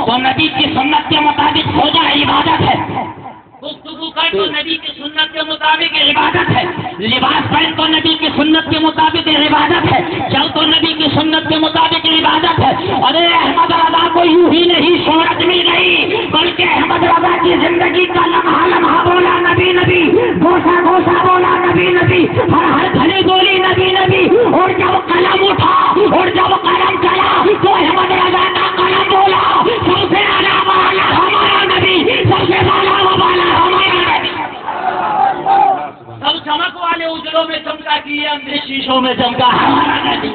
تو نبی کی سنت کے مطابق سونا عبادت ہے، گفتگو کر تو نبی کی سنت کے مطابق عبادت ہے، لباس پہن تو نبی کی سنت کے مطابق عبادت ہے، چل تو نبی کی سنت کے مطابق عبادت ہے۔ ارے احمد رضا کو یوں ہی نہیں شہرت مل گئی، بلکہ احمد رضا کی زندگی کا لمحہ لمحہ بولا نبی نبی، گوشہ گوشہ بولا نبی نبی، ہر گھڑی بولی نبی نبی، اور جب قلم اٹھا اور جب قلم چلا تو احمد رضا کا قلم بولا سب سے اعلیٰ والا ہمارا نبی، سب سے اعلیٰ والا ہمارا نبی۔ سب چمک والے اجلوں میں چمکا کیے اندھے شیشوں میں چمکا ہمارا نبی۔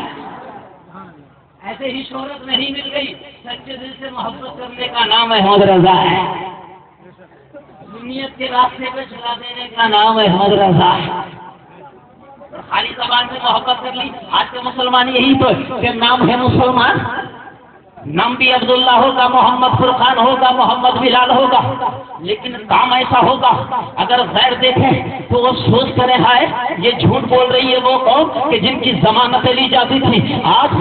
ایسے ہی شہرت نہیں مل گئی، سچے دل سے محبت کرنے کا نام احمد رضا ہے، سنیت کے راستے پہ چلا دینے کا نام احمد رضا ہے۔ خالی زبان سے محبت کر لی، آج کے مسلمان یہی تو کہ نام ہے مسلمان، نام بھی عبداللہ ہوگا، محمد فرقان ہوگا، محمد بلال ہوگا، لیکن کام ایسا ہوگا اگر غیر دیکھیں تو وہ سوچ کرے ہائے یہ جھوٹ بول رہی ہے وہ قوم کہ جن کی ضمانتیں لی جاتی تھی، آج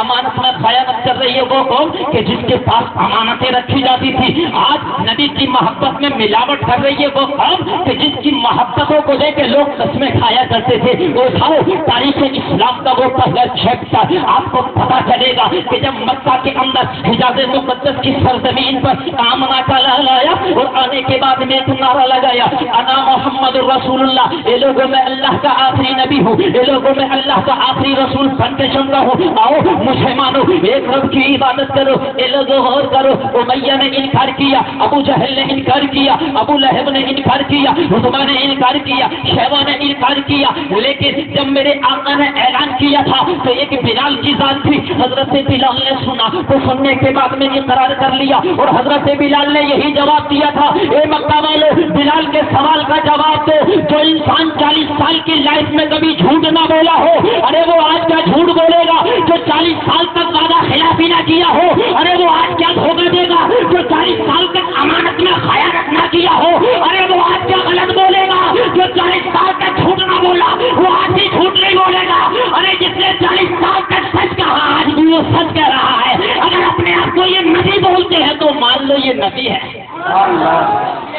امانت میں خیانت کر رہی ہے وہ قوم کہ جس کے پاس امانتیں رکھی جاتی تھی، آج نبی کی محبت میں ملاوٹ کر رہی ہے وہ قوم کہ جس کی محبتوں کو لے کے لوگ قسمیں کھایا کرتے تھے۔ وہ اٹھاؤ تاریخ اسلام کا وہ پہلا چیپٹر، آپ کو پتا چلے گا کہ جب مکہ کے حجاز مقدس کی سرزمین پر آمنہ کا لال آیا اور آنے کے بعد میں ایک نعرہ لگایا، انا محمد رسول اللہ، اے لوگوں میں اللہ کا آخری نبی ہوں، اے لوگوں میں اللہ کا آخری رسول بن کے چمکا ہوں، آؤ مجھے مانو، ایک رب کی عبادت کرو۔ اے لوگوں غور کرو، امیہ نے انکار کیا، ابو جہل نے انکار کیا، ابو لہب نے انکار کیا، عتبہ نے انکار کیا، شیبہ نے انکار کیا، لیکن جب میرے آقا نے اعلان کیا تھا تو ایک بلال کی ذات تھی، حضرت بلال نے سنا تو سننے کے بعد میں اقرار کر لیا، اور حضرت بلال نے یہی جواب دیا تھا، اے مکہ والو بلال کے سوال کا جواب دو، جو انسان 40 سال کی لائف میں کبھی جھوٹ نہ بولا ہو، ارے وہ آج کیا جھوٹ بولے گا؟ جو 40 سال تک وعدہ خلافی نہ کیا ہو، ارے وہ آج کیا دھوکہ دے گا؟ جو 40 سال تک امانت میں خیانت نہ کیا ہو، ارے وہ آج کیا غلط بولے گا؟ جو 40 سال تک جھوٹ نہ بولا وہ آج بھی جھوٹ نہیں بولے گا، ارے جس نے 40 سال تک سچ کہا آج بھی وہ سچ کہہ رہا ہے۔ اگر اپنے آپ کو یہ نبی بولتے ہیں تو مان لو یہ نبی ہے۔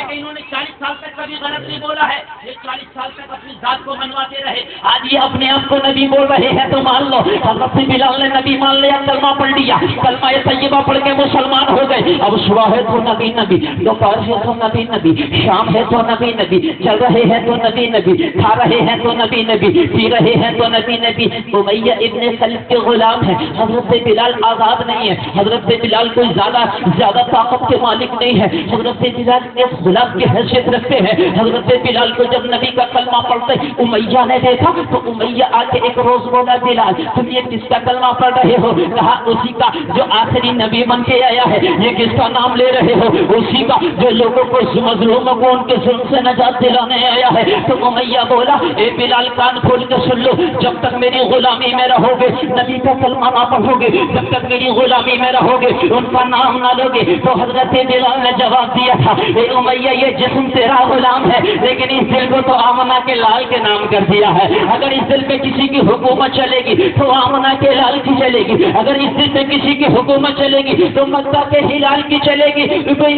انہوں نے 40 سال تک کبھی غلط نہیں بولا ہے، یہ 40 سال تک اپنی ذات کو منواتے رہے، آج یہ اپنے آپ کو نبی بول رہے ہیں تو مان لو۔ حضرت بلال نے نبی مان لیا، کلمہ پڑھ لیا، کلمہ طیبہ پڑھ کے مسلمان ہو گئے۔ اب صبح ہے تو نبی نبی، دوپہر ہے تو نبی نبی، شام ہے تو نبی نبی، چل رہے ہیں تو نبی نبی، کھا رہے ہیں تو نبی نبی، پی رہے ہیں تو نبی نبی۔ امیہ ابن خلف کے غلام ہیں، حضرت بلال آزاد نہیں ہے، حضرت بلال کوئی زیادہ طاقت کے مالک نہیں ہے، حضرت بلال ایک غلام کی حیثیت رکھتے ہیں۔ حضرت بلال کو جب نبی کا کلمہ پڑھتے امیہ نے دیکھا تو امیہ آ کے ایک روز بولا، بلال تم یہ کس کا کلمہ پڑھ رہے ہو؟ کہا اسی کا جو آخری نبی بن کے آیا ہے۔ یہ کس کا نام لے رہے ہو؟ اسی کا جو لوگوں کو مظلوموں کو ان کے ظلم سے نجات دلانے آیا ہے۔ تو امیہ بولا، اے بلال کان کھول کے سن لو، جب تک میری غلامی میں رہو گے نبی کا کلمہ نہ پڑھو گے، جب تک میری غلامی میں رہو گے ان کا نام نہ لو گے۔ تو حضرت بلال نے جواب دیا تھا، اے امیہ یہ جسم تیرا غلام ہے لیکن اس دل کو تو آمنہ کے لال کے نام کر دیا ہے۔ اگر اس دل پہ کسی کی حکومت چلے گی تو آمنہ کے لال کی چلے گی، اگر اس دل پہ کسی کی حکومت چلے گی تو مکہ کے ہلال کی چلے گی۔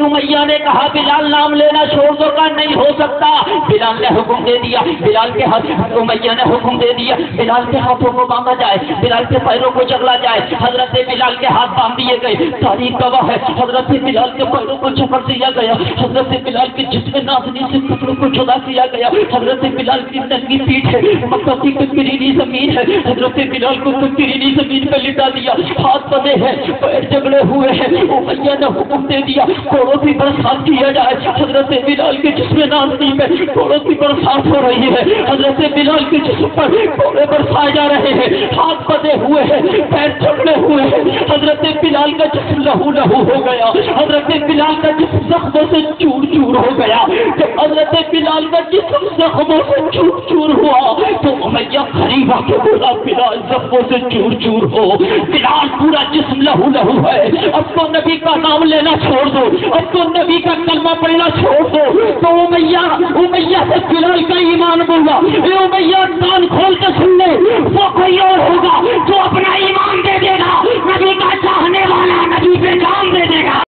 امیہ نے کہا بلال نام لینا چھوڑ دو، کا نہیں ہو سکتا۔ بلال نے حکم دے دیا، بلال کے ہاتھ امیہ نے حکم دے دیا بلال کے ہاتھوں کو باندھا جائے، بلال کے پیروں کو جگلا جائے۔ حضرت بلال کے ہاتھ باندھ دیے گئے، تاریخ گواہ ہے حضرت بلال کے پیروں کو جکڑ دیا گیا، حضرت بلال کے جسم نازنی سے کپڑوں کو جدا کیا گیا، حضرت بلال کی ننگی پیٹھ ہے، مکہ کی کنکریلی زمین ہے، حضرت بلال کو کنکریلی زمین پہ لٹا دیا، ہاتھ بندھے ہیں، پیر جگڑے ہوئے ہیں۔ امیہ نے حکم دے دیا کوڑوں کی برسات کیا جائے، حضرت بلال کے جسم نازنی میں کوڑوں کی برسات ہو رہی ہے، حضرت بلال کے جسم پر کوڑے برسائے جا رہے ہیں، ہاتھ بندھے ہوئے ہیں، پیر جگڑے ہوئے ہیں، حضرت بلال کا جسم لہو لہو ہو گیا، حضرت بلال کا جسم زخموں سے چور چور ہو گیا۔ جب حضرت بلال کا جسم زخموں سے چور چور ہوا تو امیہ قریب آ کے بولا، بلال زخموں سے چور چور ہو، بلال پورا جسم لہو لہو ہے، اب تو نبی کا نام لینا چھوڑ دو، اب تو نبی کا کلمہ پڑھنا چھوڑ دو۔ تو امیہ سے بلال کا ایمان بولا، اے امیہ کان کھول کے سن لے، وہ کوئی اور ہوگا جو اپنا ایمان دے دے گا، نبی کا چاہنے والا نبی پہ جان دے دے گا۔